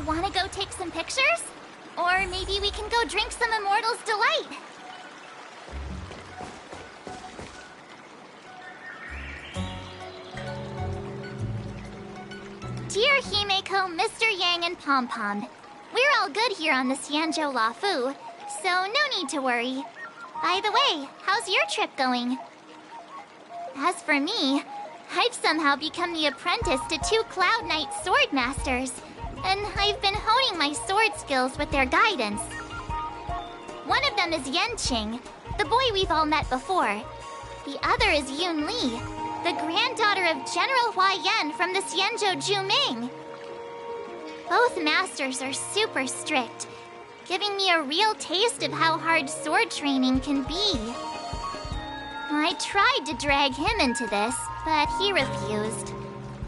wanna go take some pictures? Or maybe we can go drink some Immortal's Delight. Dear Himeko, Mr. Yang, and Pom Pom, we're all good here on the Xianzhou Lafu, so no need to worry. By the way, how's your trip going? As for me, I've somehow become the apprentice to 2 Cloud Knight sword masters, and I've been honing my sword skills with their guidance. One of them is Yanqing, the boy we've all met before. The other is Yun Li, the granddaughter of General Hua Yan from the Xianzhou Juming. Both masters are super strict, giving me a real taste of how hard sword training can be. I tried to drag him into this, but he refused.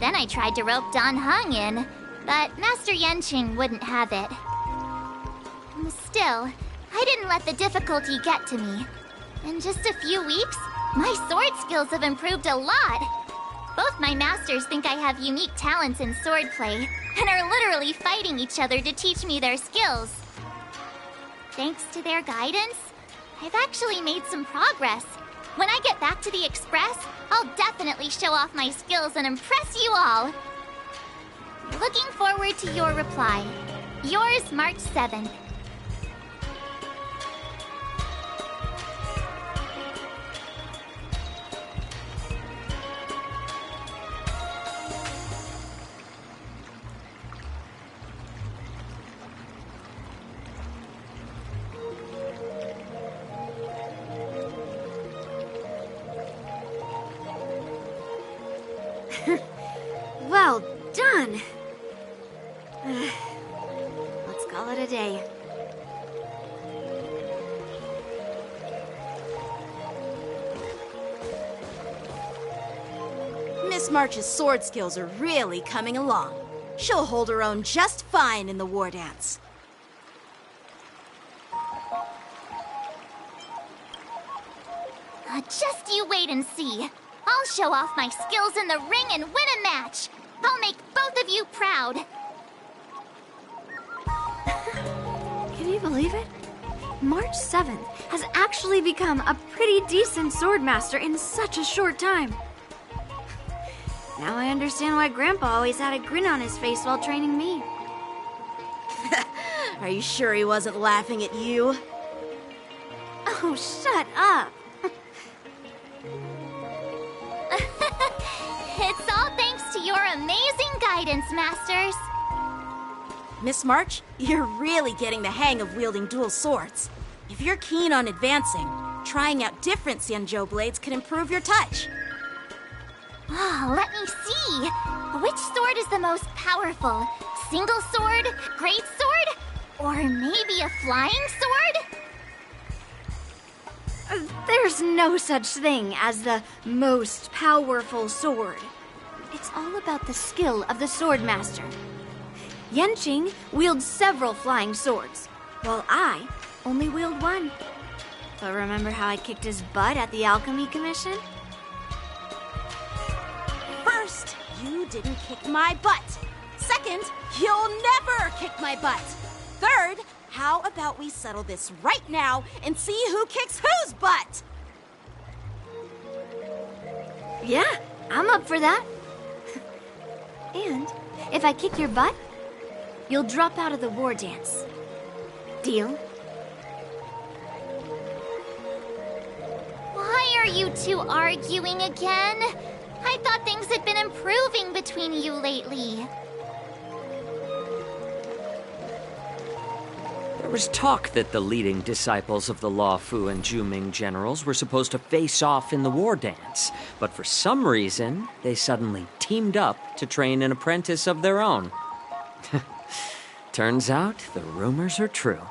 Then I tried to rope Dan Heng in, but Master Yanqing wouldn't have it. Still, I didn't let the difficulty get to me. In just a few weeks, my sword skills have improved a lot. Both my masters think I have unique talents in swordplay, and are literally fighting each other to teach me their skills. Thanks to their guidance, I've actually made some progress. When I get back to the Express, I'll definitely show off my skills and impress you all. Looking forward to your reply. Yours, March 7th. Well done! Let's call it a day. Miss March's sword skills are really coming along. She'll hold her own just fine in the war dance. Just you wait and see. I'll show off my skills in the ring and win a match. I'll make both of you proud. Can you believe it? March 7th has actually become a pretty decent swordmaster in such a short time. Now I understand why Grandpa always had a grin on his face while training me. Are you sure he wasn't laughing at you? Oh, shut up! It's all thanks to your amazing guidance, Masters. Miss March, you're really getting the hang of wielding dual swords. If you're keen on advancing, trying out different Xianzhou blades can improve your touch. Oh, let me see. Which sword is the most powerful? Single sword? Great sword? Or maybe a flying sword? There's no such thing as the most powerful sword. It's all about the skill of the swordmaster. Yanqing wields several flying swords, while I only wield one. But remember how I kicked his butt at the Alchemy Commission? First, you didn't kick my butt. Second, you'll never kick my butt. Third, how about we settle this right now and see who kicks whose butt? Yeah, I'm up for that. And if I kick your butt, you'll drop out of the war dance. Deal? Why are you two arguing again? I thought things had been improving between you lately. There was talk that the leading disciples of the Law Fu and Juming generals were supposed to face off in the war dance, but for some reason, they suddenly teamed up to train an apprentice of their own. Turns out, the rumors are true.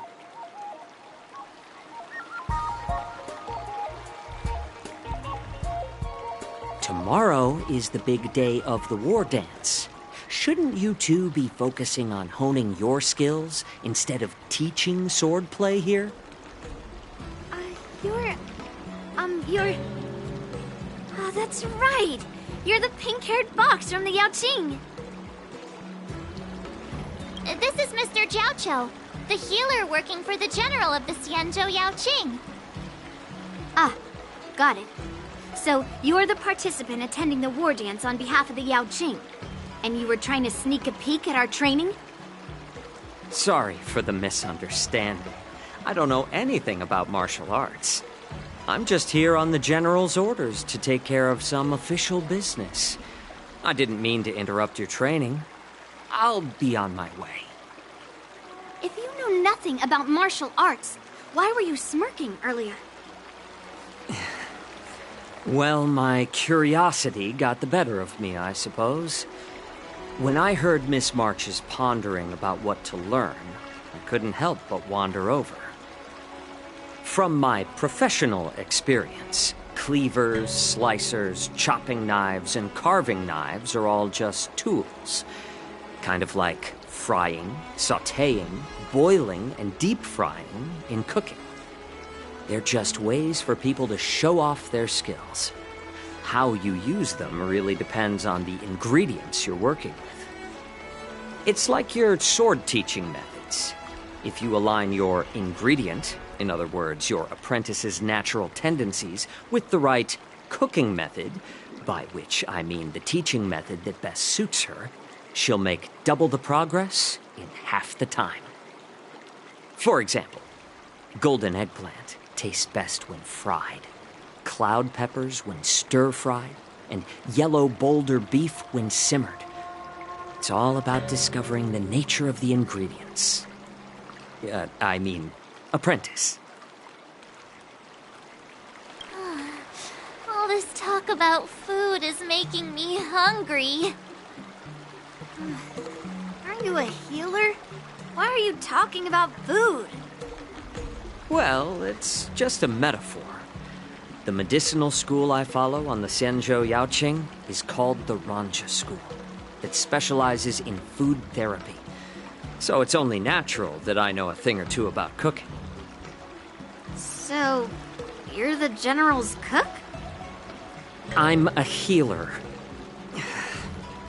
Tomorrow is the big day of the war dance. Shouldn't you two be focusing on honing your skills instead of teaching swordplay here? You're... Oh, that's right! You're the pink-haired box from the Yaoqing! This is Jiaoqiu, the healer working for the general of the Xianzhou Yaoqing. Ah, got it. So, you're the participant attending the war dance on behalf of the Yaoqing. And you were trying to sneak a peek at our training? Sorry for the misunderstanding. I don't know anything about martial arts. I'm just here on the General's orders to take care of some official business. I didn't mean to interrupt your training. I'll be on my way. If you know nothing about martial arts, why were you smirking earlier? Well, my curiosity got the better of me, I suppose. When I heard Miss March's pondering about what to learn, I couldn't help but wander over. From my professional experience, cleavers, slicers, chopping knives, and carving knives are all just tools. Kind of like frying, sautéing, boiling, and deep frying in cooking. They're just ways for people to show off their skills. How you use them really depends on the ingredients you're working with. It's like your sword teaching methods. If you align your ingredient, in other words, your apprentice's natural tendencies, with the right cooking method, by which I mean the teaching method that best suits her, she'll make double the progress in half the time. For example, golden eggplant tastes best when fried, cloud peppers when stir-fried, and yellow boulder beef when simmered. It's all about discovering the nature of the ingredients. Apprentice. All this talk about food is making me hungry. Aren't you a healer? Why are you talking about food? Well, it's just a metaphor. The medicinal school I follow on the Xianzhou Yaoqing is called the Ranja School, that specializes in food therapy. So it's only natural that I know a thing or two about cooking. So, you're the General's cook? I'm a healer.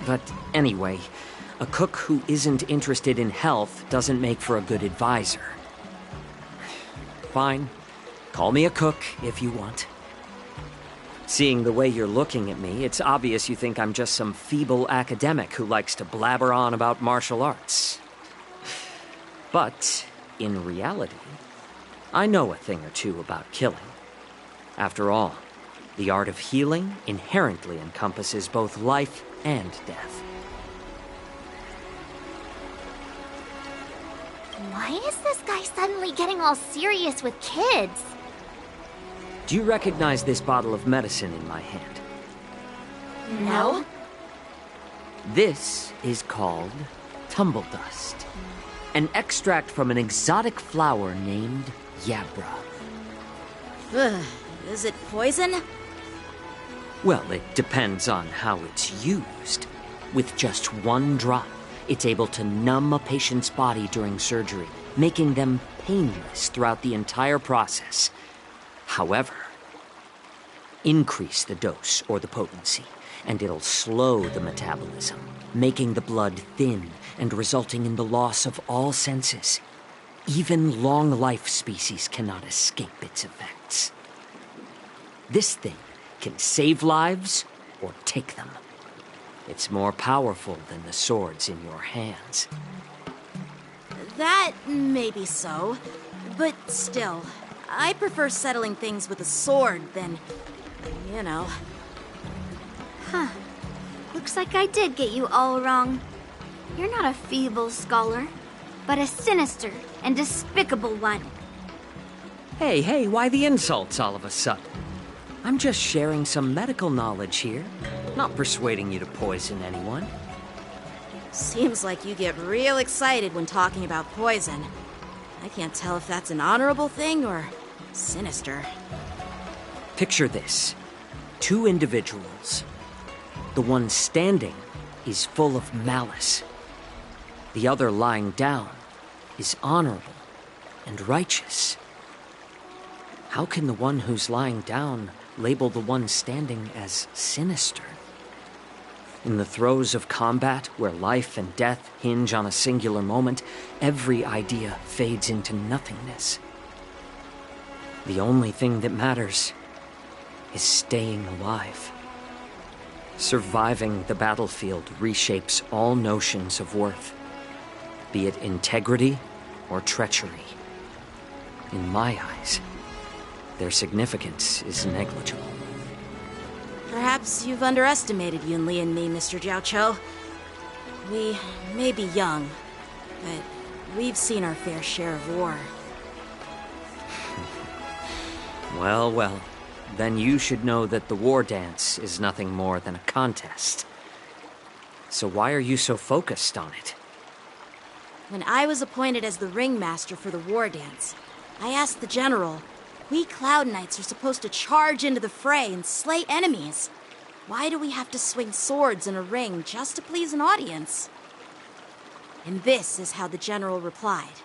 But anyway, a cook who isn't interested in health doesn't make for a good advisor. Fine. Call me a cook if you want. Seeing the way you're looking at me, it's obvious you think I'm just some feeble academic who likes to blabber on about martial arts. But, in reality, I know a thing or two about killing. After all, the art of healing inherently encompasses both life and death. Why is this guy suddenly getting all serious with kids? Do you recognize this bottle of medicine in my hand? No. This is called tumble dust, an extract from an exotic flower named Yabra. Ugh, is it poison? Well, it depends on how it's used. With just one drop, it's able to numb a patient's body during surgery, making them painless throughout the entire process. However, increase the dose or the potency, and it'll slow the metabolism, making the blood thin and resulting in the loss of all senses. Even long-life species cannot escape its effects. This thing can save lives or take them. It's more powerful than the swords in your hands. That may be so, but still, I prefer settling things with a sword than, you know. Huh. Looks like I did get you all wrong. You're not a feeble scholar, but a sinister and despicable one. Hey, why the insults all of a sudden? I'm just sharing some medical knowledge here, not persuading you to poison anyone. Seems like you get real excited when talking about poison. I can't tell if that's an honorable thing or sinister. Picture this. 2 individuals. The one standing is full of malice. The other lying down is honorable and righteous. How can the one who's lying down label the one standing as sinister? In the throes of combat, where life and death hinge on a singular moment, every idea fades into nothingness. The only thing that matters is staying alive. Surviving the battlefield reshapes all notions of worth, be it integrity or treachery. In my eyes, their significance is negligible. Perhaps you've underestimated Yunli and me, Mr. Jiaoqiu. We may be young, but we've seen our fair share of war. Well, well. Then you should know that the war dance is nothing more than a contest. So why are you so focused on it? When I was appointed as the ringmaster for the war dance, I asked the general, we Cloud Knights are supposed to charge into the fray and slay enemies. Why do we have to swing swords in a ring just to please an audience? And this is how the general replied.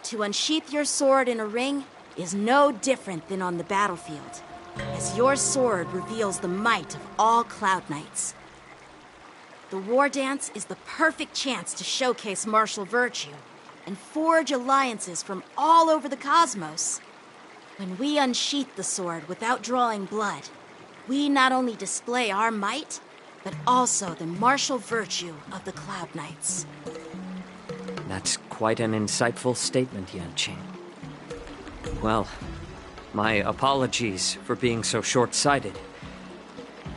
To unsheath your sword in a ring is no different than on the battlefield, as your sword reveals the might of all Cloud Knights. The war dance is the perfect chance to showcase martial virtue and forge alliances from all over the cosmos. When we unsheath the sword without drawing blood, we not only display our might, but also the martial virtue of the Cloud Knights. That's quite an insightful statement, Yanqing. Well, my apologies for being so short-sighted.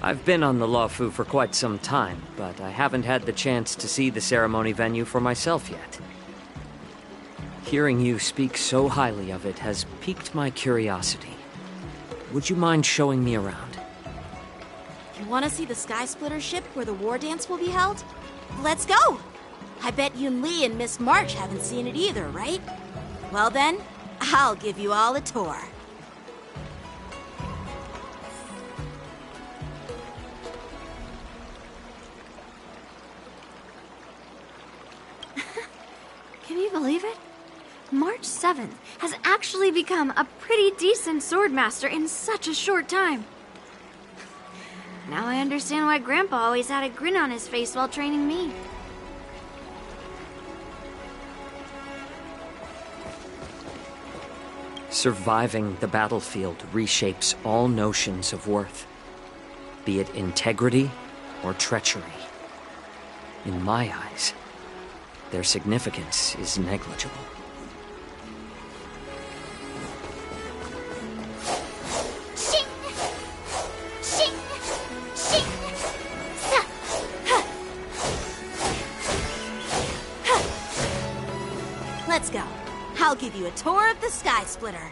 I've been on the Luofu for quite some time, but I haven't had the chance to see the ceremony venue for myself yet. Hearing you speak so highly of it has piqued my curiosity. Would you mind showing me around? You want to see the Sky Splitter ship where the war dance will be held? Let's go! I bet Yunli and Miss March haven't seen it either, right? Well then, I'll give you all a tour. Can you believe it? March 7th has actually become a pretty decent swordmaster in such a short time. Now I understand why Grandpa always had a grin on his face while training me. Surviving the battlefield reshapes all notions of worth, be it integrity or treachery. In my eyes, their significance is negligible. Shing! Shing! Shing! Sa! Ha! Let's go. I'll give you a tour of the Sky Splitter.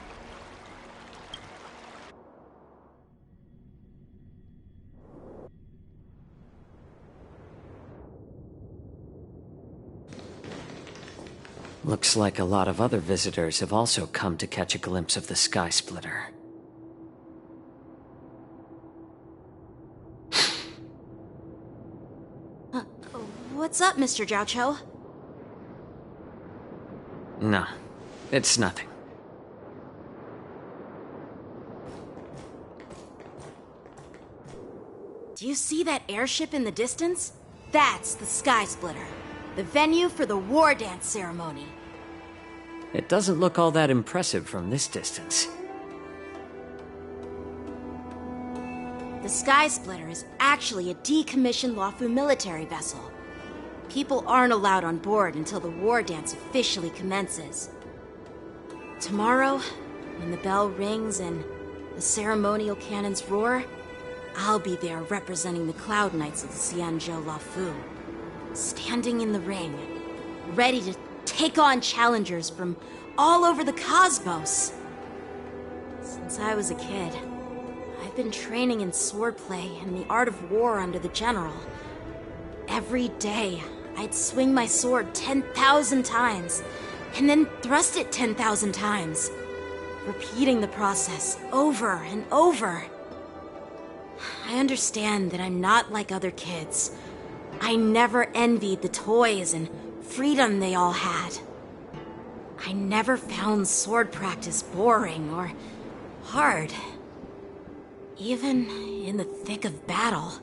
Looks like a lot of other visitors have also come to catch a glimpse of the Sky Splitter. What's up, Mr. Jiaoqiu? No, it's nothing. Do you see that airship in the distance? That's the Sky Splitter, the venue for the war dance ceremony. It doesn't look all that impressive from this distance. The Sky Splitter is actually a decommissioned Luofu military vessel. People aren't allowed on board until the war dance officially commences. Tomorrow, when the bell rings and the ceremonial cannons roar, I'll be there representing the Cloud Knights of the Xianzhou Luofu, standing in the ring, ready to take on challengers from all over the cosmos. Since I was a kid, I've been training in swordplay and the art of war under the general. Every day, I'd swing my sword 10,000 times, and then thrust it 10,000 times, repeating the process over and over. I understand that I'm not like other kids. I never envied the toys and freedom they all had. I never found sword practice boring or hard. Even in the thick of battle,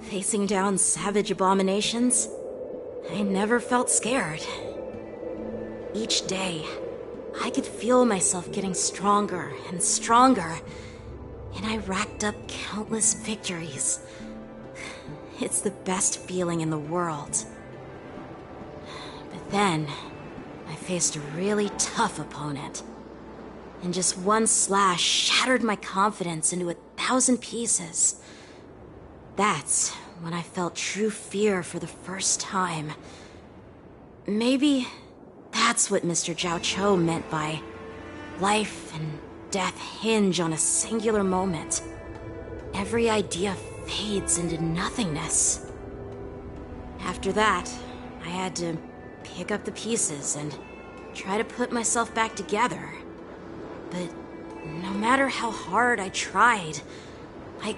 facing down savage abominations, I never felt scared. Each day, I could feel myself getting stronger and stronger, and I racked up countless victories. It's the best feeling in the world. But then, I faced a really tough opponent, and just one slash shattered my confidence into 1,000 pieces. That's when I felt true fear for the first time. Maybe that's what Mr. Jiao Cho meant by life and death hinge on a singular moment. Every idea fades into nothingness. After that, I had to pick up the pieces and try to put myself back together. But no matter how hard I tried, I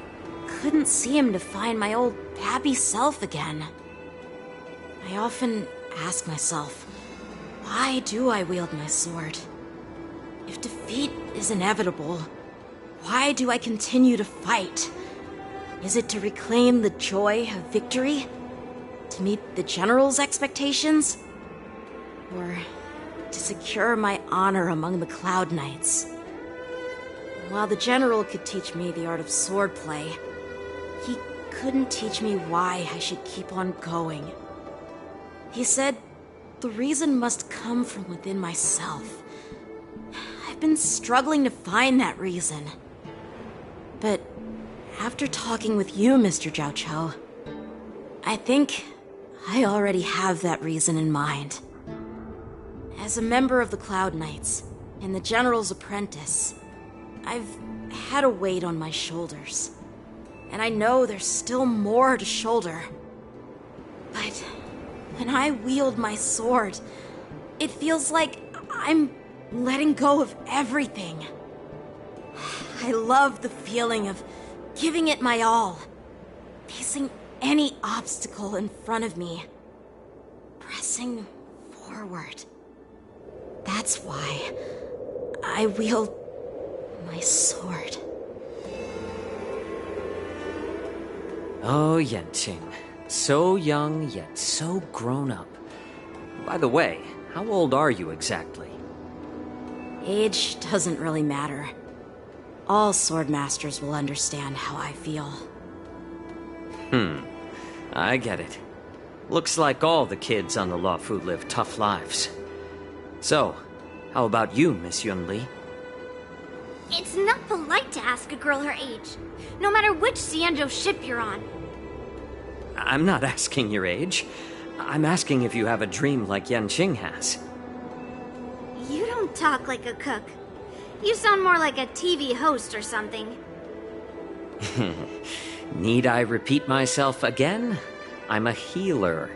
couldn't seem to find my old happy self again. I often ask myself, why do I wield my sword? If defeat is inevitable, why do I continue to fight? Is it to reclaim the joy of victory? To meet the general's expectations? Or to secure my honor among the Cloud Knights? While the general could teach me the art of swordplay, he couldn't teach me why I should keep on going. He said the reason must come from within myself. I've been struggling to find that reason. But after talking with you, Mr. Jiao Cho, I think I already have that reason in mind. As a member of the Cloud Knights and the General's apprentice, I've had a weight on my shoulders. And I know there's still more to shoulder. But when I wield my sword, it feels like I'm letting go of everything. I love the feeling of giving it my all, facing any obstacle in front of me, pressing forward. That's why I wield my sword. Oh, Yanqing. So young, yet so grown up. By the way, how old are you exactly? Age doesn't really matter. All swordmasters will understand how I feel. I get it. Looks like all the kids on the Luofu live tough lives. So, how about you, Miss Yunli? It's not polite to ask a girl her age, no matter which Xianzhou ship you're on. I'm not asking your age. I'm asking if you have a dream like Yanqing has. You don't talk like a cook. You sound more like a TV host or something. Need I repeat myself again? I'm a healer.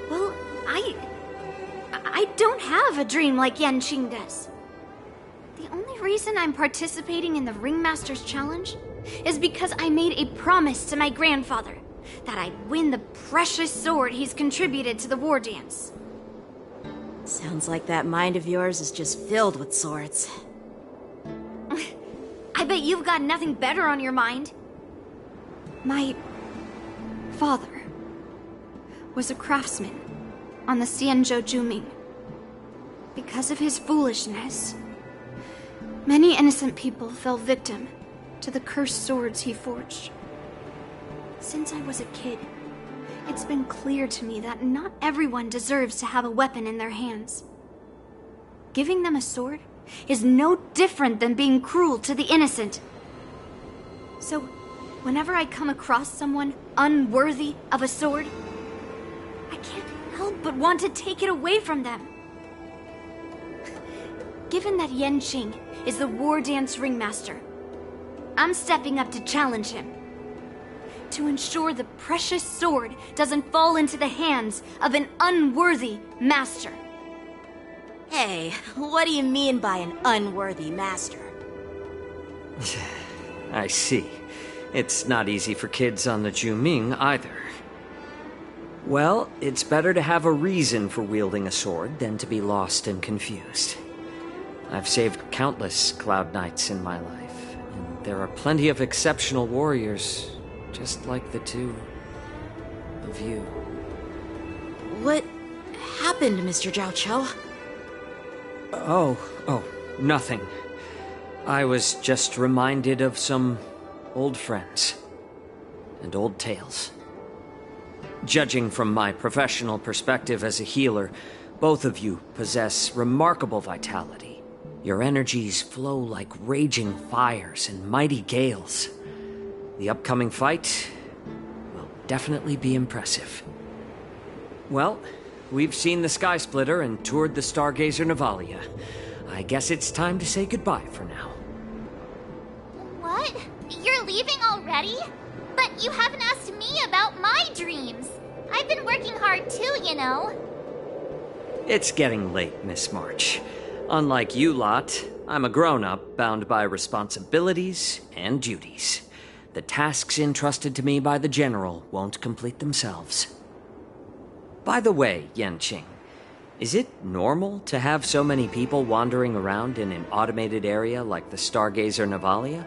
Well, I don't have a dream like Yanqing does. The only reason I'm participating in the Ringmaster's Challenge is because I made a promise to my grandfather that I'd win the precious sword he's contributed to the war dance. Sounds like that mind of yours is just filled with swords. I bet you've got nothing better on your mind. My father was a craftsman on the Xianzhou Juming. Because of his foolishness, many innocent people fell victim to the cursed swords he forged. Since I was a kid, it's been clear to me that not everyone deserves to have a weapon in their hands. Giving them a sword is no different than being cruel to the innocent. So, whenever I come across someone unworthy of a sword, I can't help but want to take it away from them. Given that Yanqing is the war dance ringmaster, I'm stepping up to challenge him. To ensure the precious sword doesn't fall into the hands of an unworthy master. Hey, what do you mean by an unworthy master? I see. It's not easy for kids on the Juming either. Well, it's better to have a reason for wielding a sword than to be lost and confused. I've saved countless Cloud Knights in my life, and there are plenty of exceptional warriors just like the two of you. What happened, Mr. Zhao Cho? Oh, nothing. I was just reminded of some old friends and old tales. Judging from my professional perspective as a healer, both of you possess remarkable vitality. Your energies flow like raging fires and mighty gales. The upcoming fight will definitely be impressive. Well, we've seen the Sky Splitter and toured the Stargazer Navalia. I guess it's time to say goodbye for now. What? You're leaving already? But you haven't asked me about my dreams. I've been working hard too, you know. It's getting late, Miss March. Unlike you lot, I'm a grown-up bound by responsibilities and duties. The tasks entrusted to me by the General won't complete themselves. By the way, Yanqing, is it normal to have so many people wandering around in an automated area like the Stargazer Navalia?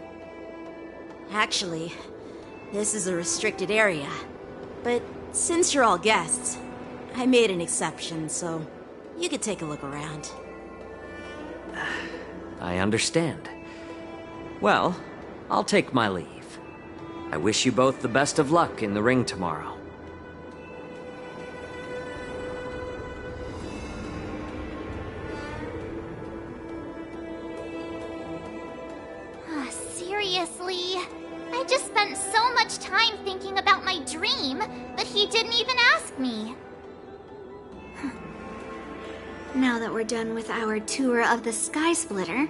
Actually, this is a restricted area. But since you're all guests, I made an exception, so you could take a look around. I understand. Well, I'll take my leave. I wish you both the best of luck in the ring tomorrow. Seriously? I just spent so much time thinking about my dream, but he didn't even ask me. Now that we're done with our tour of the Sky Splitter,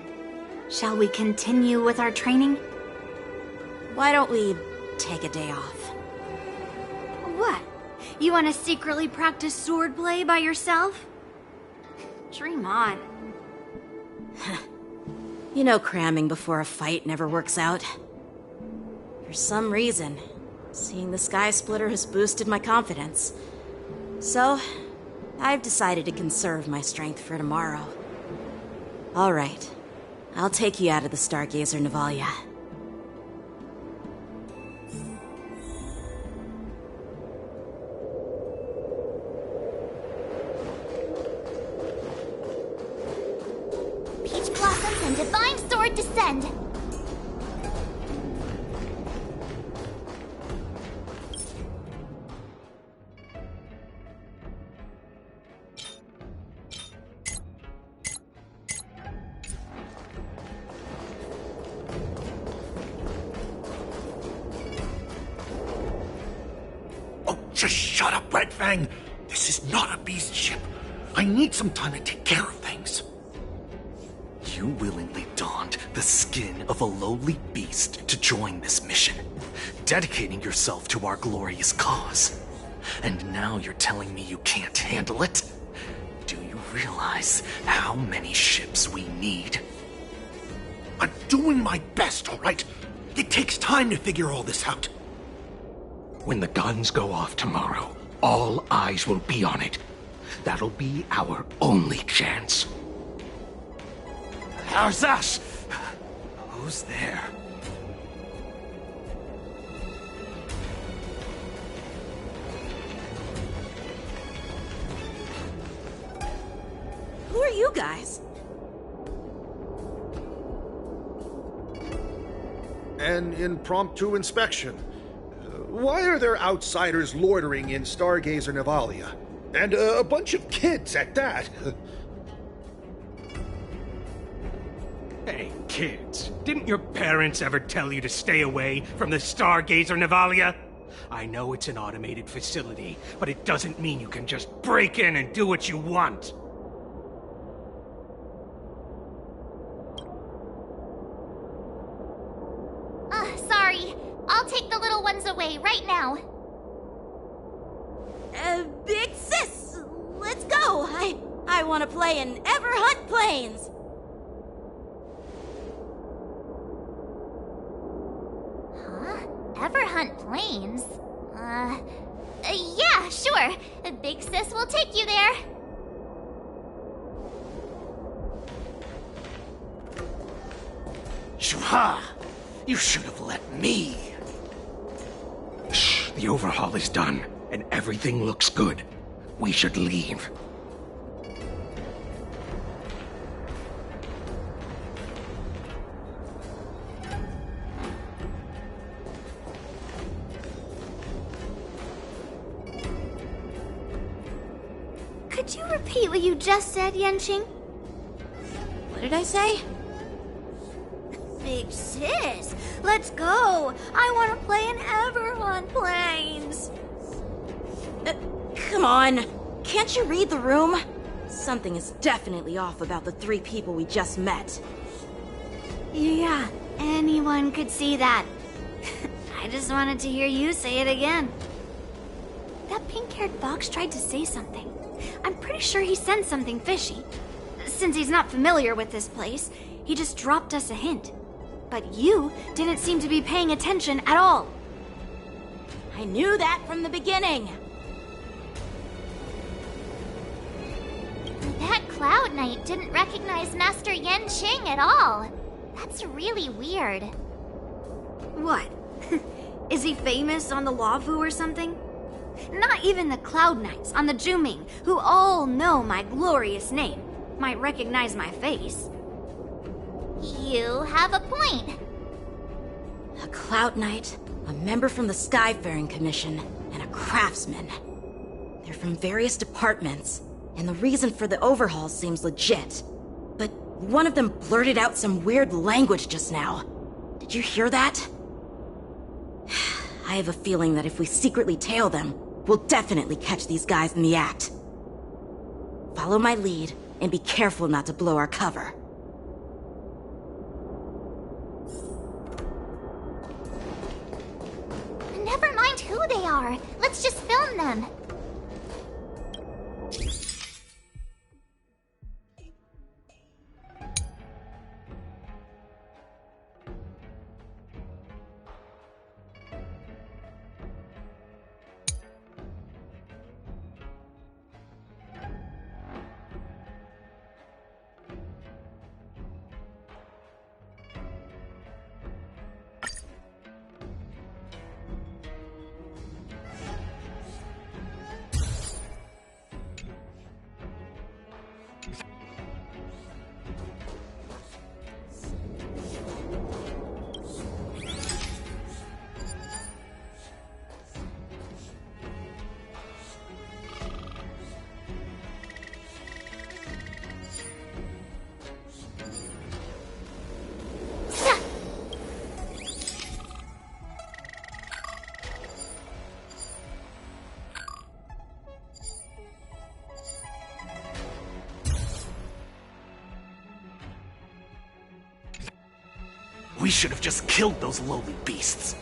shall we continue with our training? Why don't we take a day off? What? You want to secretly practice swordplay by yourself? Dream on. You know cramming before a fight never works out. For some reason, seeing the Sky Splitter has boosted my confidence. So, I've decided to conserve my strength for tomorrow. All right, I'll take you out of the Stargazer Navalia. Peach blossoms and divine sword descend. Just shut up, Red Fang! This is not a beast ship. I need some time to take care of things. You willingly donned the skin of a lowly beast to join this mission, dedicating yourself to our glorious cause. And now you're telling me you can't handle it? Do you realize how many ships we need? I'm doing my best, all right? It takes time to figure all this out. When the guns go off tomorrow, all eyes will be on it. That'll be our only chance. How's that? Who's there? Who are you guys? An impromptu inspection. Why are there outsiders loitering in Stargazer Navalia? And a bunch of kids at that. Hey, kids, didn't your parents ever tell you to stay away from the Stargazer Navalia? I know it's an automated facility, but it doesn't mean you can just break in and do what you want. Sorry. I'll take the little ones away right now. Big sis, let's go. I want to play in Everhunt Plains. Everhunt Plains? Yeah, sure. Big Sis will take you there. Shua! You should have let me. The overhaul is done, and everything looks good. We should leave. Could you repeat what you just said, Yenching? What did I say? Big sis, let's go. I want to play in Everhorn Plains. Come on. Can't you read the room? Something is definitely off about the 3 people we just met. Yeah, anyone could see that. I just wanted to hear you say it again. That pink-haired fox tried to say something. I'm pretty sure he sensed something fishy. Since he's not familiar with this place, he just dropped us a hint. But you didn't seem to be paying attention at all. I knew that from the beginning. That Cloud Knight didn't recognize Master Yenching at all. That's really weird. What? Is he famous on the Lavu or something? Not even the Cloud Knights on the Juming, who all know my glorious name, might recognize my face. You have a point. A Cloud Knight, a member from the Skyfaring Commission, and a craftsman. They're from various departments, and the reason for the overhaul seems legit. But one of them blurted out some weird language just now. Did you hear that? I have a feeling that if we secretly tail them, we'll definitely catch these guys in the act. Follow my lead, and be careful not to blow our cover. Never mind who they are. Let's just film them. We should have just killed those lowly beasts.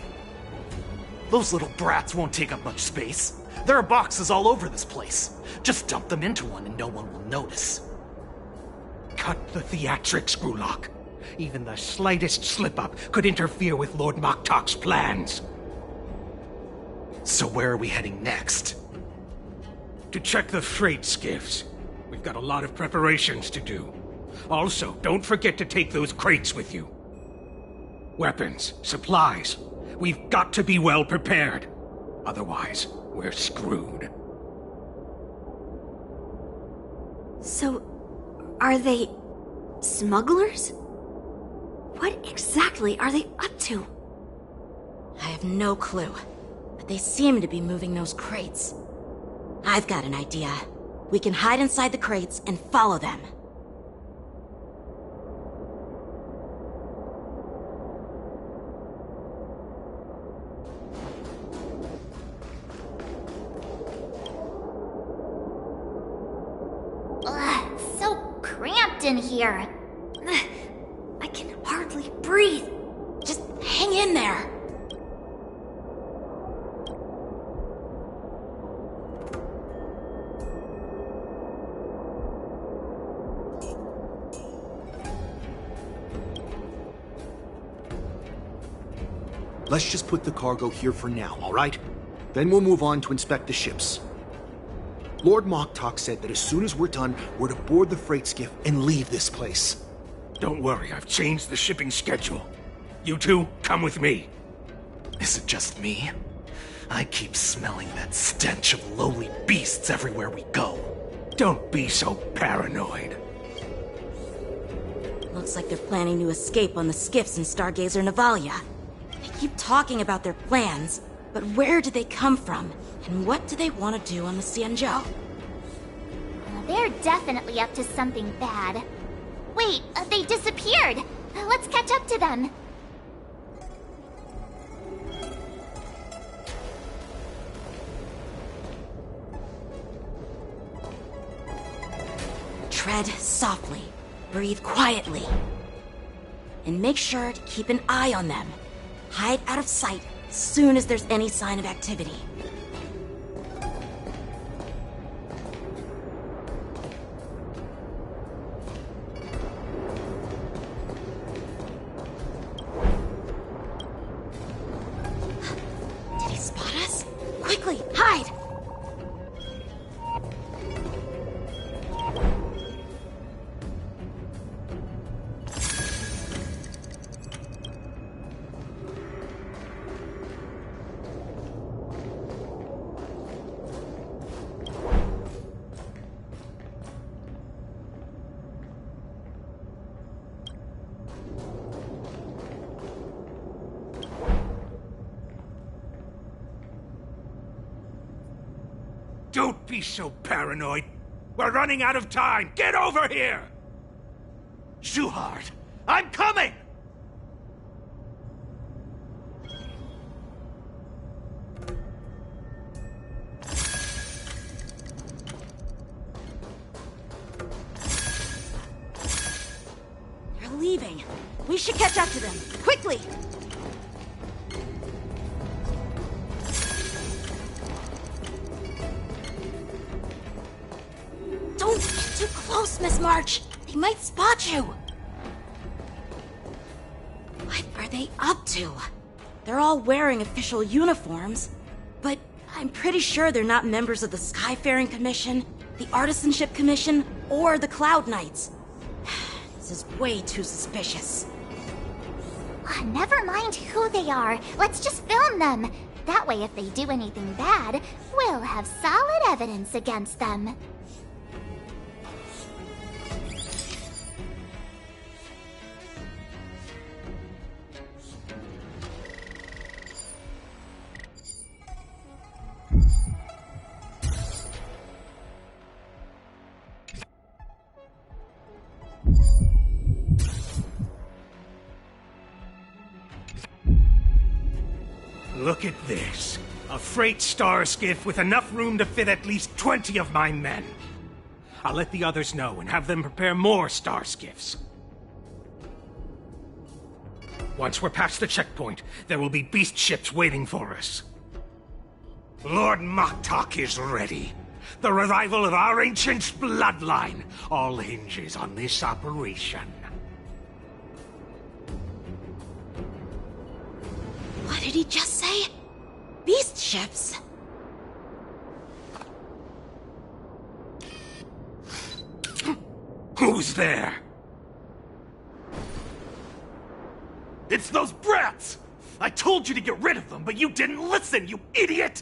Those little brats won't take up much space. There are boxes all over this place. Just dump them into one and no one will notice. Cut the theatrics, Grulok. Even the slightest slip-up could interfere with Lord Moktok's plans. So where are we heading next? To check the freight skiffs. We've got a lot of preparations to do. Also, don't forget to take those crates with you. Weapons, supplies. We've got to be well prepared. Otherwise, we're screwed. So, are they smugglers? What exactly are they up to? I have no clue, but they seem to be moving those crates. I've got an idea. We can hide inside the crates and follow them. Ugh, so cramped in here. I can hardly breathe. Just hang in there. Let's just put the cargo here for now, all right? Then we'll move on to inspect the ships. Lord Moktok said that as soon as we're done, we're to board the freight skiff and leave this place. Don't worry, I've changed the shipping schedule. You two, come with me. Is it just me? I keep smelling that stench of lowly beasts everywhere we go. Don't be so paranoid. Looks like they're planning to escape on the skiffs in Stargazer Navalia. They keep talking about their plans, but where do they come from? And what do they want to do on the Xianzhou? They're definitely up to something bad. Wait, they disappeared! Let's catch up to them. Tread softly, breathe quietly, and make sure to keep an eye on them. Hide out of sight as soon as there's any sign of activity. Did he spot us? Quickly, hide! Don't be so paranoid. We're running out of time. Get over here! Shuhard, I'm coming! They're leaving. We should catch up to them. Quickly! Don't get too close, Miss March. They might spot you. What are they up to? They're all wearing official uniforms, but I'm pretty sure they're not members of the Skyfaring Commission, the Artisanship Commission, or the Cloud Knights. This is way too suspicious. Never mind who they are. Let's just film them. That way, if they do anything bad, we'll have solid evidence against them. Look at this. A freight star skiff with enough room to fit at least 20 of my men. I'll let the others know and have them prepare more star skiffs. Once we're past the checkpoint, there will be beast ships waiting for us. Lord Moktok is ready. The revival of our ancient bloodline all hinges on this operation. What did he just say? Beast ships? Who's there? It's those brats! I told you to get rid of them, but you didn't listen, you idiot!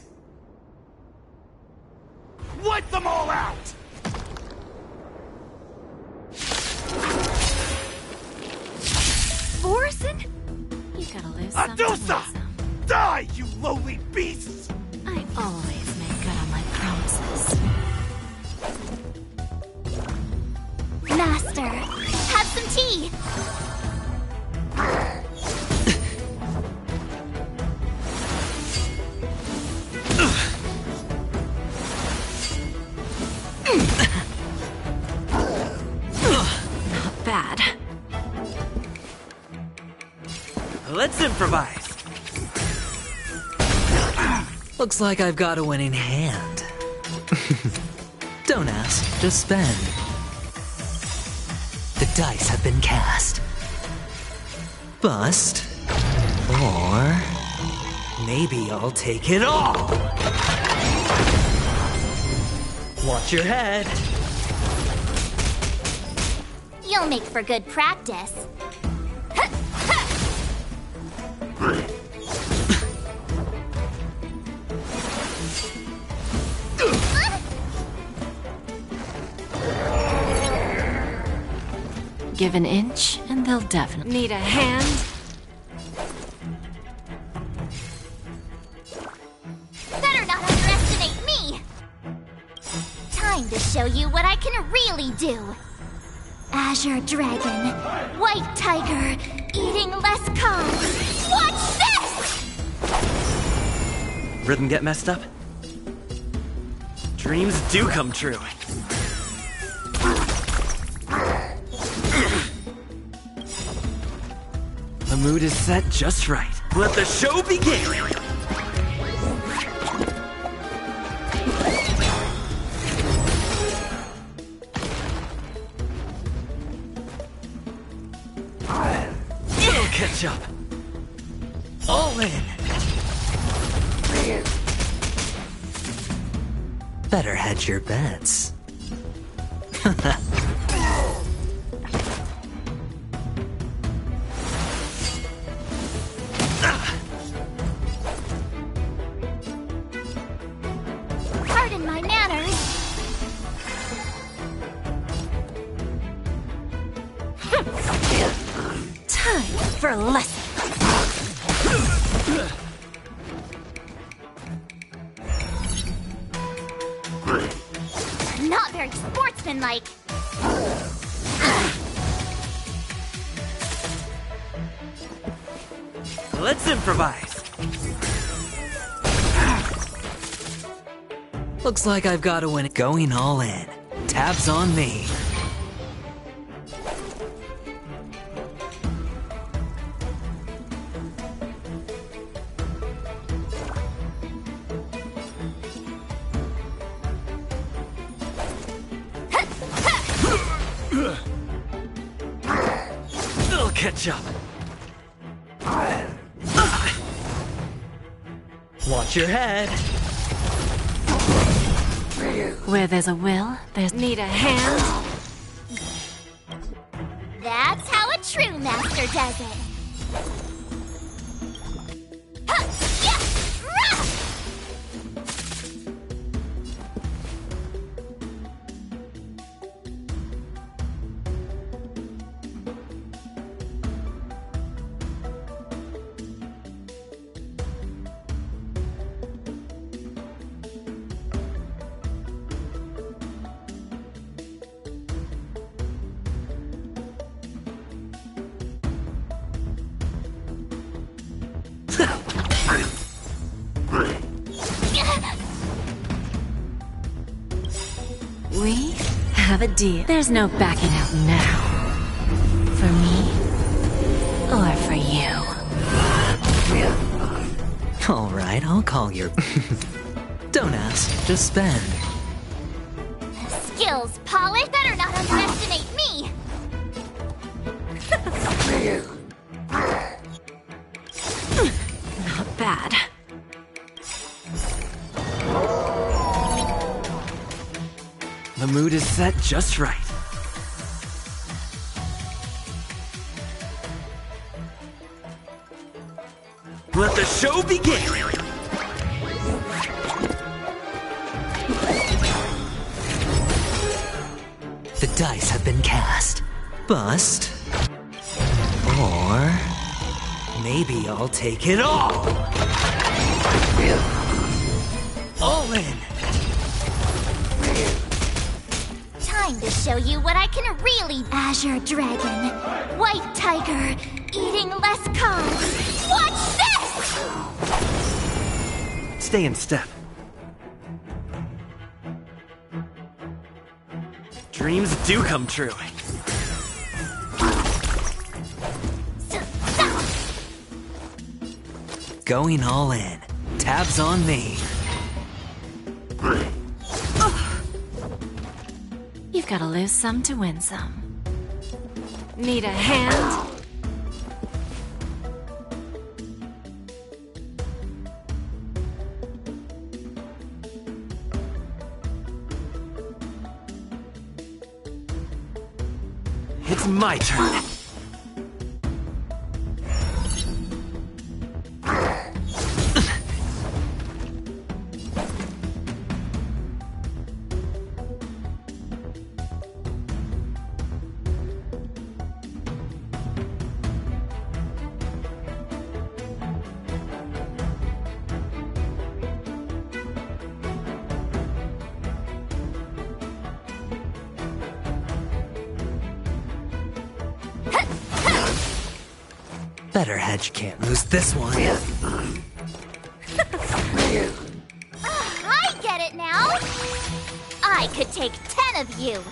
Wipe them all out! Orson? You gotta lose some to lose Adusa! some. Die, you lowly beasts! I always make good on my promises. Master, have some tea. Not bad. Let's improvise. Looks like I've got a winning hand. Don't ask, just spend. The dice have been cast. Bust. Or maybe I'll take it all. Watch your head. You'll make for good practice. give an inch, and they'll definitely Need a hand? Better not underestimate me! Time to show you what I can really do. Azure Dragon, White Tiger, eating less carbs. Watch this! Rhythm get messed up? Dreams do come true. The mood is set just right. Let the show begin! It'll catch up. All in. Better hedge your bets. Pardon my manners. Time for a lesson. Not very sportsmanlike. Let's improvise. Looks like I've got to win. Going all in. Tabs on me. It'll catch up. Watch your head. Where there's a will, there's Need a hand? That's how a true master does it. Huh, yeah, rah! we have a deal. There's no backing out now. For me, or for you. All right, I'll call your... Don't ask, just spend. Skills polish. Better not underestimate me. Not bad. The mood is set just right. Let the show begin! The dice have been cast. Bust. Or... maybe I'll take it all! All in! Time to show you what I can really. Azure Dragon, White Tiger, eating less carbs. Watch this! Stay in step. Dreams do come true. Going all in. Tabs on me. You've got to lose some to win some. Need a hand? It's my turn. Better hedge can't lose this one. I get it now! I could take 10 of you!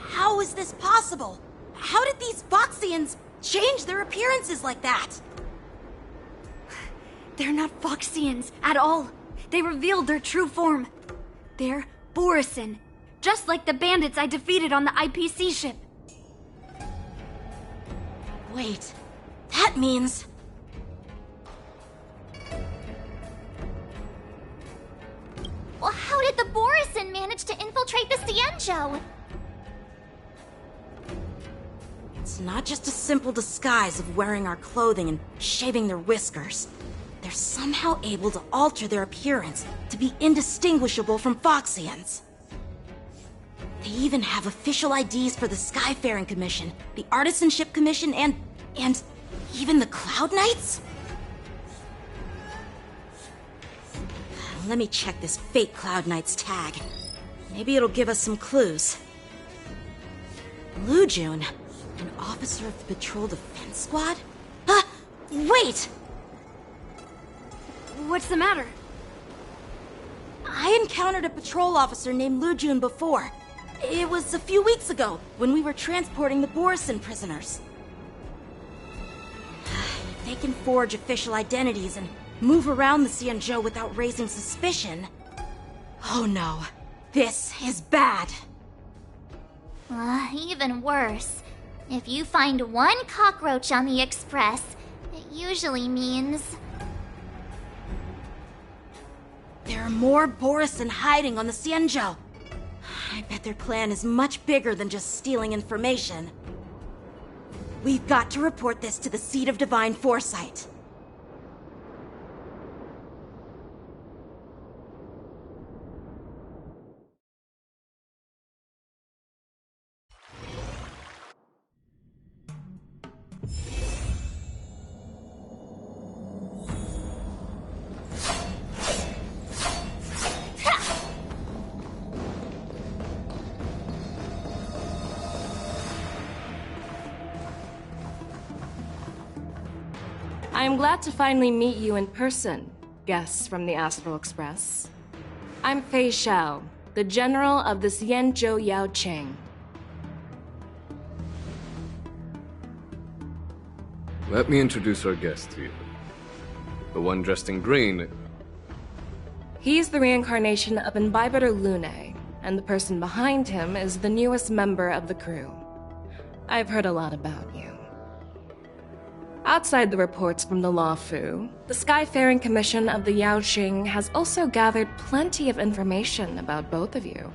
How is this possible? How did these Foxians change their appearances like that? They're not Foxians at all. They revealed their true form. They're Borisin, just like the bandits I defeated on the IPC ship. Wait, that means... Well, how did the Borisin manage to infiltrate the Xianzhou? It's not just a simple disguise of wearing our clothing and shaving their whiskers. They're somehow able to alter their appearance to be indistinguishable from Foxians. They even have official IDs for the Skyfaring Commission, the Artisanship Commission, and even the Cloud Knights? Let me check this fake Cloud Knight's tag. Maybe it'll give us some clues. Lujun, an officer of the Patrol Defense Squad? Wait! What's the matter? I encountered a patrol officer named Lujun before. It was a few weeks ago, when we were transporting the Borisin prisoners. If they can forge official identities and move around the Xianzhou without raising suspicion... Oh no, this is bad. Even worse. If you find one cockroach on the Express, it usually means... There are more Borisin hiding on the Xianzhou. I bet their plan is much bigger than just stealing information. We've got to report this to the Seat of Divine Foresight. I am glad to finally meet you in person, guests from the Astral Express. I'm Fei Xiao, the General of the Xianzhou Yaoqing. Let me introduce our guest to you. The one dressed in green. He's the reincarnation of Imbibitor Lune, and the person behind him is the newest member of the crew. I've heard a lot about you. Outside the reports from the Law Fu, the Skyfaring Commission of the Yaoqing has also gathered plenty of information about both of you.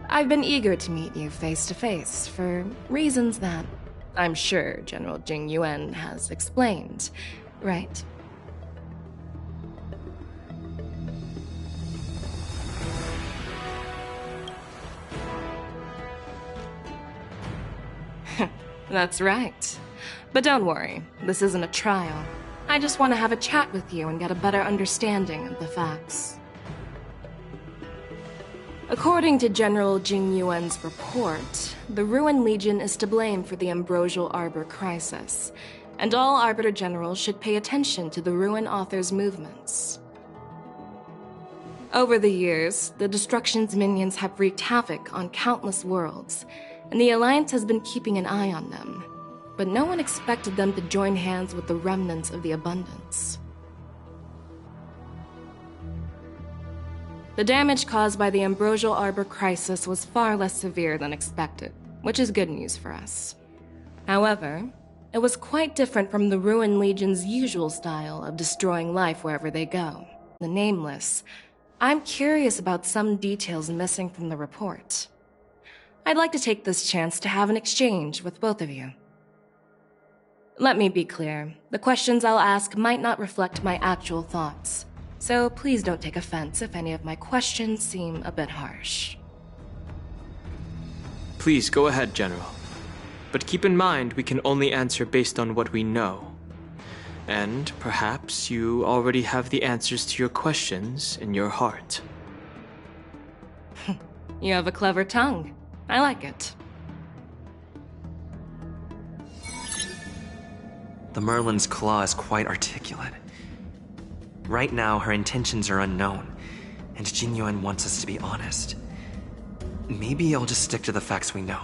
I've been eager to meet you face to face for reasons that I'm sure General Jing Yuan has explained, right? That's right. But don't worry, this isn't a trial. I just want to have a chat with you and get a better understanding of the facts. According to General Jing Yuan's report, the Ruin Legion is to blame for the Ambrosial Arbor crisis, and all Arbiter Generals should pay attention to the Ruin Author's movements. Over the years, the Destruction's minions have wreaked havoc on countless worlds, and the Alliance has been keeping an eye on them. But no one expected them to join hands with the remnants of the Abundance. The damage caused by the Ambrosial Arbor crisis was far less severe than expected, which is good news for us. However, it was quite different from the Ruin Legion's usual style of destroying life wherever they go, the Nameless. I'm curious about some details missing from the report. I'd like to take this chance to have an exchange with both of you. Let me be clear, the questions I'll ask might not reflect my actual thoughts, so please don't take offense if any of my questions seem a bit harsh. Please go ahead, General. But keep in mind we can only answer based on what we know. And perhaps you already have the answers to your questions in your heart. You have a clever tongue. I like it. The Merlin's claw is quite articulate. Right now, her intentions are unknown, and Jin Yuan wants us to be honest. Maybe I'll just stick to the facts we know.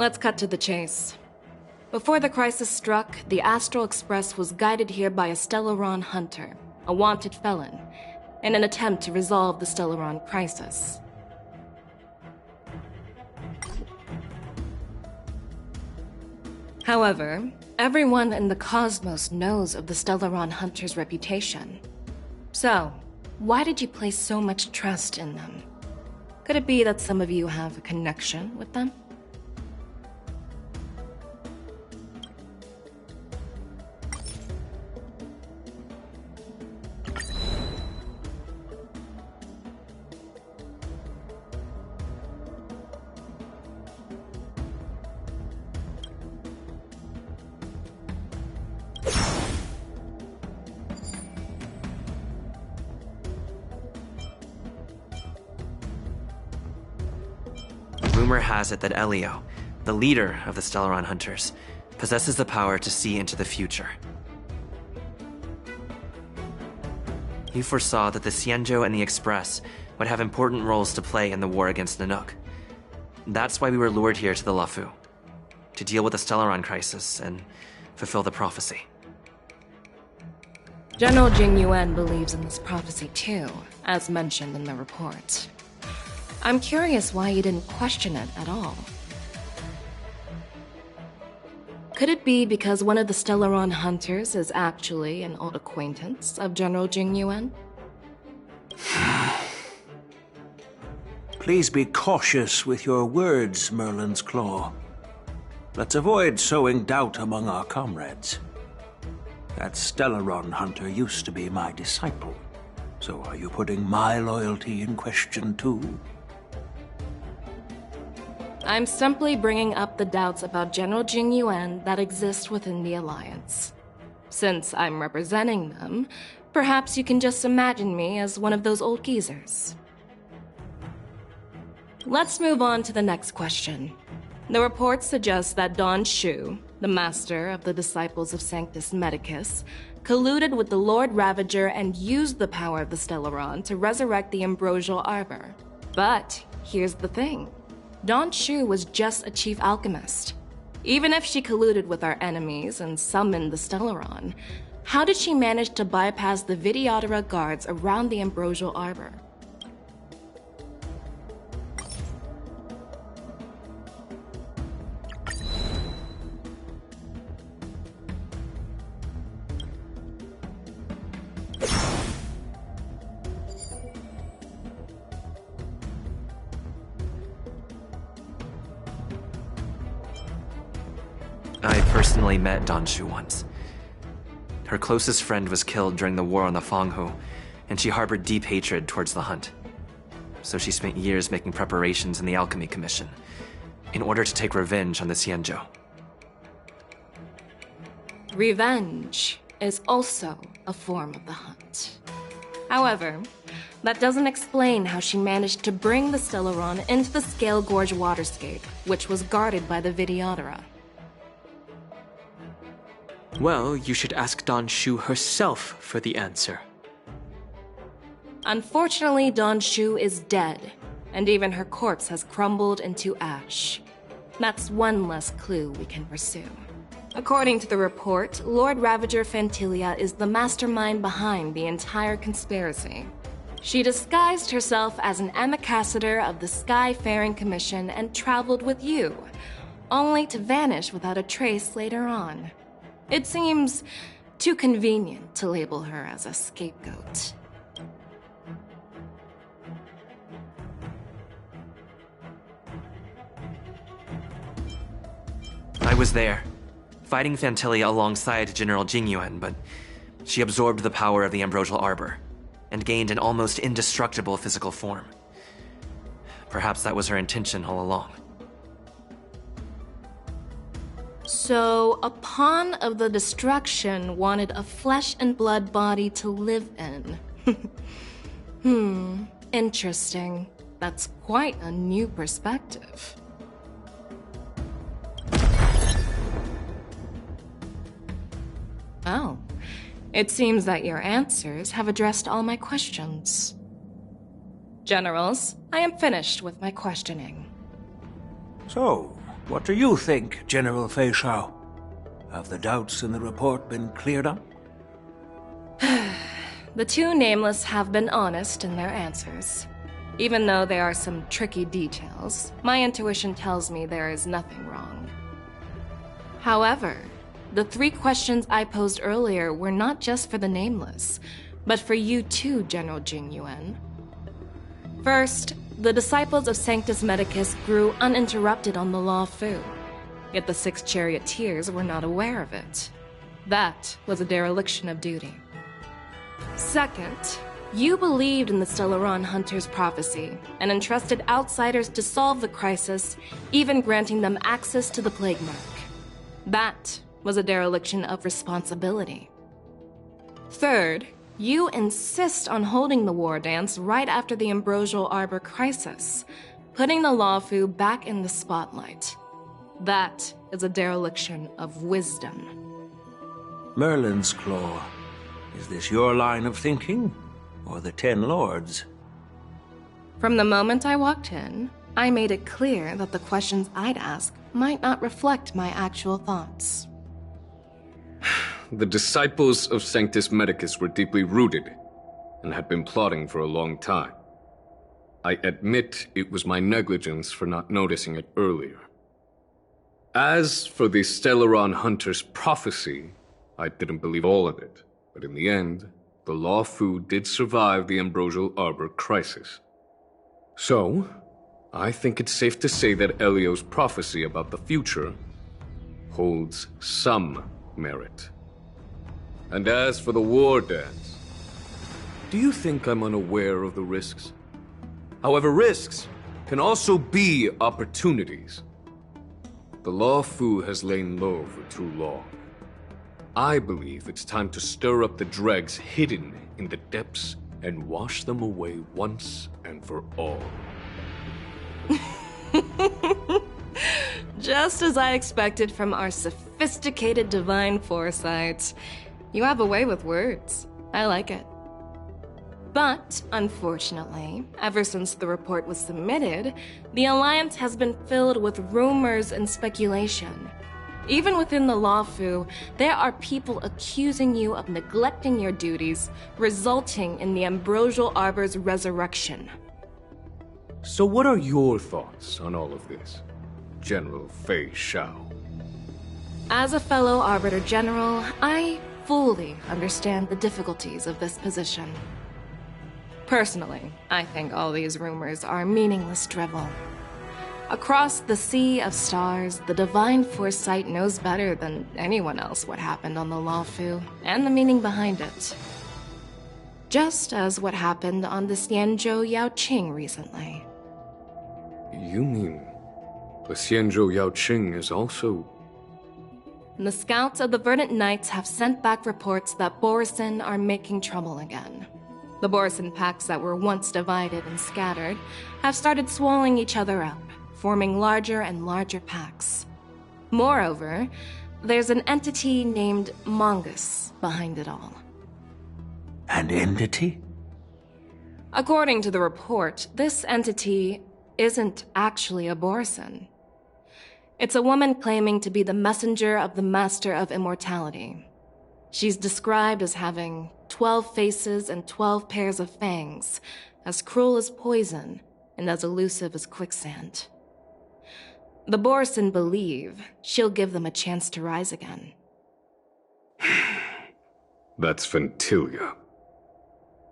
Let's cut to the chase. Before the crisis struck, the Astral Express was guided here by a Stellaron hunter, a wanted felon, in an attempt to resolve the Stellaron crisis. However, everyone in the cosmos knows of the Stellaron hunter's reputation. So, why did you place so much trust in them? Could it be that some of you have a connection with them? Rumor has it that Elio, the leader of the Stellaron Hunters, possesses the power to see into the future. He foresaw that the Xianzhou and the Express would have important roles to play in the war against Nanook. That's why we were lured here to the Luofu, to deal with the Stellaron crisis and fulfill the prophecy. General Jing Yuan believes in this prophecy too, as mentioned in the report. I'm curious why you didn't question it at all. Could it be because one of the Stellaron hunters is actually an old acquaintance of General Jing Yuan? Please be cautious with your words, Merlin's Claw. Let's avoid sowing doubt among our comrades. That Stellaron hunter used to be my disciple. So are you putting my loyalty in question too? I'm simply bringing up the doubts about General Jing Yuan that exist within the Alliance. Since I'm representing them, perhaps you can just imagine me as one of those old geezers. Let's move on to the next question. The report suggests that Don Shu, the master of the Disciples of Sanctus Medicus, colluded with the Lord Ravager and used the power of the Stellaron to resurrect the Ambrosial Arbor. But here's the thing. Don Shu was just a chief alchemist. Even if she colluded with our enemies and summoned the Stellaron, how did she manage to bypass the Videodora guards around the Ambrosial Arbor? I personally met Don Shu once. Her closest friend was killed during the war on the Fanghu, and she harbored deep hatred towards the hunt. So she spent years making preparations in the Alchemy Commission, in order to take revenge on the Xianzhou. Revenge is also a form of the hunt. However, that doesn't explain how she managed to bring the Stellaron into the Scale Gorge waterscape, which was guarded by the Videodora. Well, you should ask Don Shu herself for the answer. Unfortunately, Don Shu is dead, and even her corpse has crumbled into ash. That's one less clue we can pursue. According to the report, Lord Ravager Fantilia is the mastermind behind the entire conspiracy. She disguised herself as an ambassador of the Skyfaring Commission and traveled with you, only to vanish without a trace later on. It seems too convenient to label her as a scapegoat. I was there, fighting Fantilia alongside General Jing Yuan, but she absorbed the power of the Ambrosial Arbor and gained an almost indestructible physical form. Perhaps that was her intention all along. So, a pawn of the destruction wanted a flesh and blood body to live in. Interesting. That's quite a new perspective. Oh, it seems that your answers have addressed all my questions. Generals, I am finished with my questioning. So, What do you think, General Fei Shao? Have the doubts in the report been cleared up? The two nameless have been honest in their answers. Even though there are some tricky details, my intuition tells me there is nothing wrong. However, the 3 questions I posed earlier were not just for the nameless, but for you too, General Jing Yuan. First, the disciples of Sanctus Medicus grew uninterrupted on the Law Fu, yet the 6 charioteers were not aware of it. That was a dereliction of duty. Second, you believed in the Stellaron Hunter's prophecy and entrusted outsiders to solve the crisis, even granting them access to the Plague Mark. That was a dereliction of responsibility. Third, you insist on holding the war dance right after the Ambrosial Arbor crisis, putting the Law Fu back in the spotlight. That is a dereliction of wisdom. Merlin's Claw. Is this your line of thinking, or the Ten Lords? From the moment I walked in, I made it clear that the questions I'd ask might not reflect my actual thoughts. The disciples of Sanctus Medicus were deeply rooted and had been plotting for a long time. I admit it was my negligence for not noticing it earlier. As for the Stellaron Hunter's prophecy, I didn't believe all of it, but in the end, the Law Fu did survive the Ambrosial Arbor crisis. So, I think it's safe to say that Elio's prophecy about the future holds some merit. And as for the war dance, do you think I'm unaware of the risks? However, risks can also be opportunities. The Law Fu has lain low for too long. I believe it's time to stir up the dregs hidden in the depths and wash them away once and for all. Just as I expected from our sophisticated divine foresight. You have a way with words. I like it. But, unfortunately, ever since the report was submitted, the Alliance has been filled with rumors and speculation. Even within the Law Fu, there are people accusing you of neglecting your duties, resulting in the Ambrosial Arbor's resurrection. So what are your thoughts on all of this, General Fei Shao? As a fellow Arbiter General, I fully understand the difficulties of this position. Personally, I think all these rumors are meaningless drivel. Across the sea of stars, the divine foresight knows better than anyone else what happened on the Law Fu and the meaning behind it. Just as what happened on the Xianzhou Yaoqing recently. You mean the Xianzhou Yaoqing is also... The scouts of the Verdant Knights have sent back reports that Borisin are making trouble again. The Borisin packs that were once divided and scattered have started swallowing each other up, forming larger and larger packs. Moreover, there's an entity named Mongus behind it all. An entity? According to the report, this entity isn't actually a Borisin. It's a woman claiming to be the messenger of the Master of Immortality. She's described as having 12 faces and 12 pairs of fangs, as cruel as poison and as elusive as quicksand. The Borisin believe she'll give them a chance to rise again. That's Ventilia.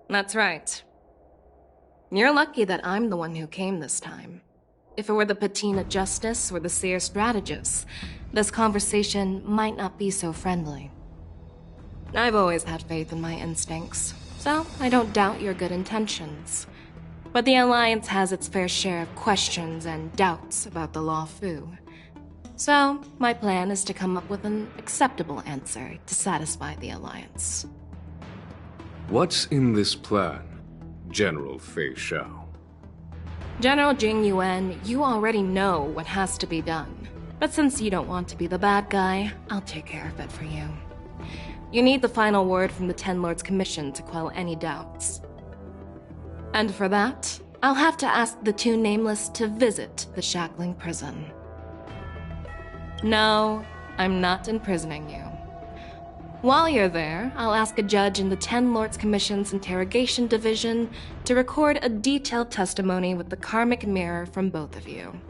That's right. You're lucky that I'm the one who came this time. If it were the Patina Justice or the Seer Strategist, this conversation might not be so friendly. I've always had faith in my instincts, so I don't doubt your good intentions. But the Alliance has its fair share of questions and doubts about the Law Fu. So, my plan is to come up with an acceptable answer to satisfy the Alliance. What's in this plan, General Fei Shao? General Jing Yuan, you already know what has to be done. But since you don't want to be the bad guy, I'll take care of it for you. You need the final word from the Ten Lords Commission to quell any doubts. And for that, I'll have to ask the two Nameless to visit the Shackling prison. No, I'm not imprisoning you. While you're there, I'll ask a judge in the Ten Lords Commission's Interrogation Division to record a detailed testimony with the karmic mirror from both of you.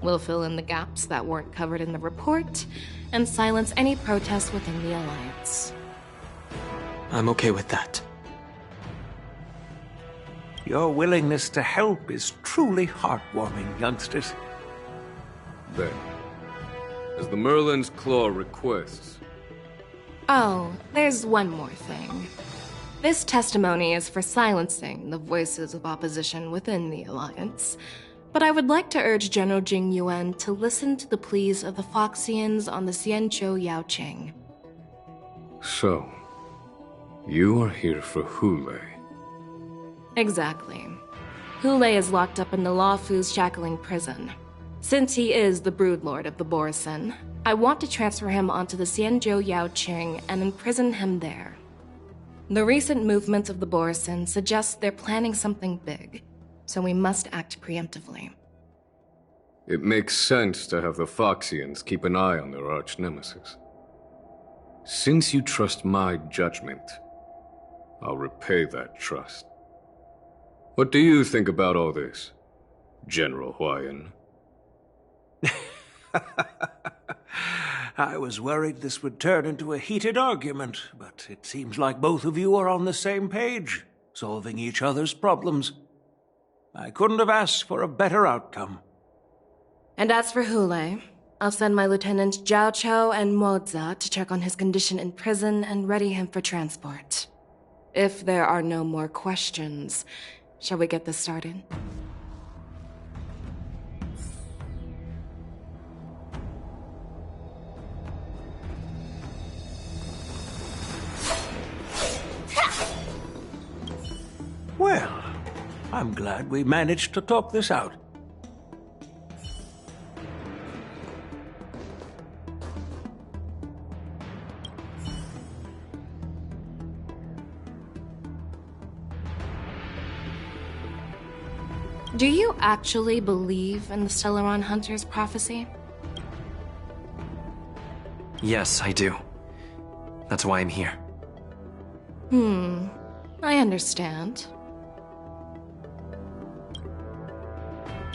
We'll fill in the gaps that weren't covered in the report and silence any protests within the Alliance. I'm okay with that. Your willingness to help is truly heartwarming, youngsters. Then, as the Merlin's Claw requests... Oh, there's one more thing. This testimony is for silencing the voices of opposition within the Alliance, but I would like to urge General Jing Yuan to listen to the pleas of the Foxians on the Xianzhou Yaoqing. So, you are here for Hule. Exactly. Hule is locked up in the Luofu's shackling prison. Since he is the broodlord of the Borison, I want to transfer him onto the Xianzhou Yaoqing and imprison him there. The recent movements of the Borison suggest they're planning something big, so we must act preemptively. It makes sense to have the Foxians keep an eye on their arch-nemesis. Since you trust my judgment, I'll repay that trust. What do you think about all this, General Huayan? I was worried this would turn into a heated argument, but it seems like both of you are on the same page, solving each other's problems. I couldn't have asked for a better outcome. And as for Hule, I'll send my Lieutenants Zhao Chou and Moza to check on his condition in prison and ready him for transport. If there are no more questions, shall we get this started? Well, I'm glad we managed to talk this out. Do you actually believe in the Stellaron Hunter's prophecy? Yes, I do. That's why I'm here. I understand.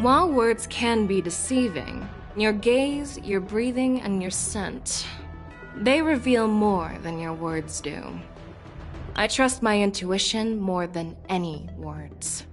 While words can be deceiving, your gaze, your breathing, and your scent, they reveal more than your words do. I trust my intuition more than any words.